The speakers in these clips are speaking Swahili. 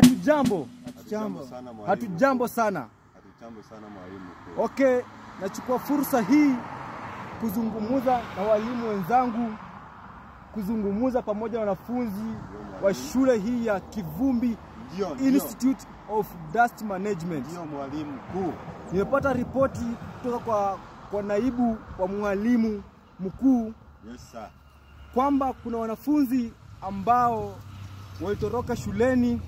Hatujambo. Hatujambo sana mwalimu. Okay, nachukua fursa hii kuzungumuza na walimu wenzangu, kuzungumuza pamoja na wanafunzi wa shule hii ya Kivumbi Institute of Dust Management. Ndio mwalimu mkuu. Nimepata ripoti kutoka kwa naibu wa mwalimu mkuu. Yes sir. Kwamba kuna wanafunzi ambao walitoroka shuleni,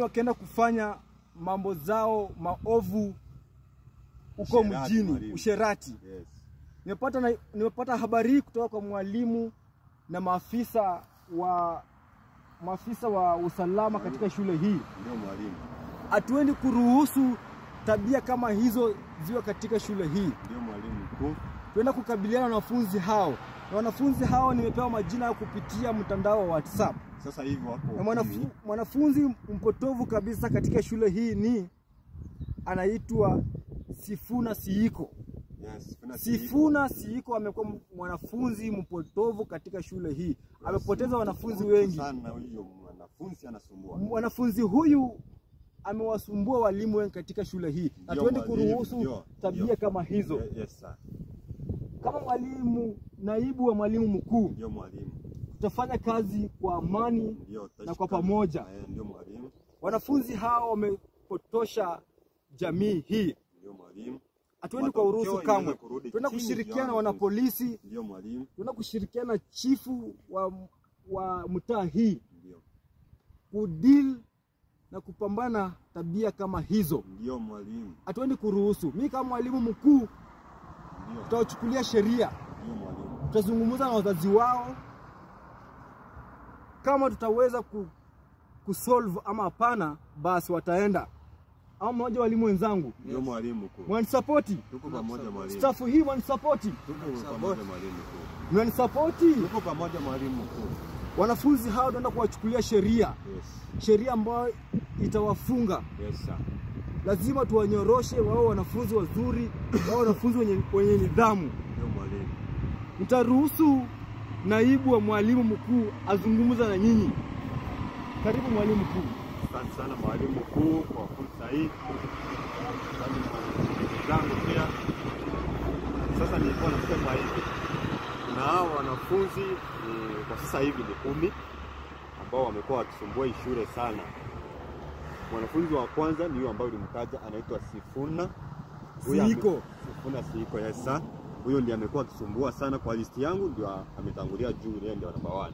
wakaenda kufanya mambo zao maovu uko mjini, usherati. Yes. Nimepata habari kutoka kwa mwalimu na maafisa wa usalama katika shule hii. Ndio mwalimu. Hatuendi kuruhusu tabia kama hizo ziwe katika shule hii. Ndio mwalimu mkuu. Tuenda kukabiliana na wanafunzi hao. Na wanafunzi hao nimepewa majina ya kupitia mtandao wa WhatsApp. Sasa hivi wako. Na mwanafunzi mpotovu kabisa katika shule hii anaitwa Sifuna Siiko. Yes, Sifuna Siiko amekuwa mwanafunzi mpotovu katika shule hii. Yes, amepoteza wanafunzi wengi. Sana huyo mwanafunzi anasumbua. Mwanafunzi huyu amewasumbua walimu wengi katika shule hii. Hatuendi kuruhusu tabia kama hizo. Yes sir. Kama naibu wa mwalimu mkuu. Ndio mwalimu. Tutafanya kazi kwa amani na kwa pamoja. Ndio mwalimu. Wanafunzi hao wamepotosha jamii hii. Ndio mwalimu. Hatuendi kwa uruhusu kamwe. Tunaenda kushirikiana na wanapolisi. Ndio mwalimu. Tunaenda kushirikiana na chifu wa mtaa hii. Ndio. Kudeal na kupambana tabia kama hizo. Ndio mwalimu. Hatuendi kuruhusu. Mimi kama mwalimu mkuu tutawachukulia sheria. Ndio mwalimu. Tutazungumza na wazazi wao kama tutaweza kusolve ama hapana, basi wataenda. Au mmoja walimu wenzangu. Ndio mwalimu mkuu. Mwanisapoti? Tuko pamoja mwalimu. Staff hii mwanisapoti? Tuko pamoja mwalimu mkuu. Mwanisapoti? Tuko pamoja mwalimu mkuu. Wanafunzi hao tunaenda kuwachukulia sheria. Yes. Sheria ambayo itawafunga. Yes sir. Lazima tuwanyoroshe wao wanafunzi wazuri, wao wanafunzi wenye nidhamu. Ndio mwalimu. Nitaruhusu naibu wa mwalimu mkuu azungumza na nyinyi. Karibu mwalimu mkuu. Asante sana mwalimu mkuu kwa fursa hii. Zangu pia. Sasa nilikuwa nasema hivi. Na hao wanafunzi kwa sasa hivi ni 10 ambao wamekuwa wakisumbua hii shule sana. Mwanafunzi wa kwanza ni yule ambaye ulimtaja, anaitwa Sifuna Siiko. Sifuna Siiko, yes sir. Huyo ndiye amekuwa akisumbua sana kwa list yangu, ndio ametangulia juu, yeye ndio namba 1.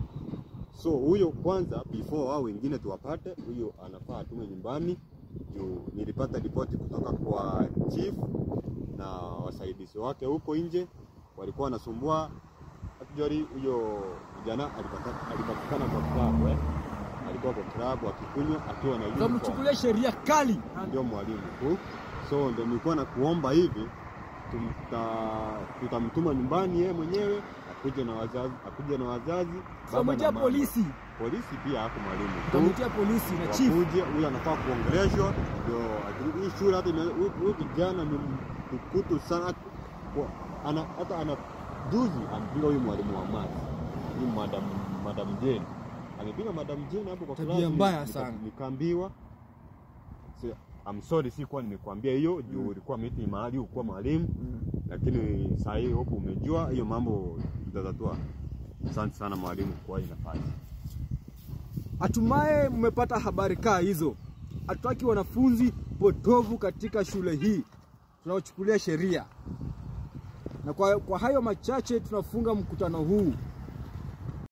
So huyo kwanza, before hao wengine tuwapate, huyo anafaa atume nyumbani. Nilipata ripoti kutoka kwa chief na wasaidizi wake huko nje, walikuwa wanasumbua. Actually huyo kijana alipatikana kwa club, alikuwa kwa club akikunywa akiwa na uniform. Tutamchukulia sheria kali. Ndio mwalimu mkuu. So ndio nilikuwa na kuomba hivi, tutamtuma nyumbani yeye mwenyewe, akuje na wazazi, baba na polisi. Polisi pia hapo mwalimu. Tutamtia polisi na chief. Huyo anafaa kuongeleshwa, ndio hii shule hata huyo kijana ni mkutu sana. Hata ana juzi ampiga huyu mwalimu wa math. Ni madam Jane. Amepiga madam Jane hapo kwa tabia mbaya sana. Nikaambiwa I'm sorry sikuwa nimekuambia hiyo juu ulikuwa miti mahali ulikuwa mwalimu, lakini sasa hivi huko umejua hiyo mambo tutatatua. Asante sana mwalimu kwa hii nafasi. Hatimaye mmepata habari kaa hizo. Hatutaki wanafunzi potovu katika shule hii. Tunawachukulia sheria. Na kwa hayo machache tunafunga mkutano huu.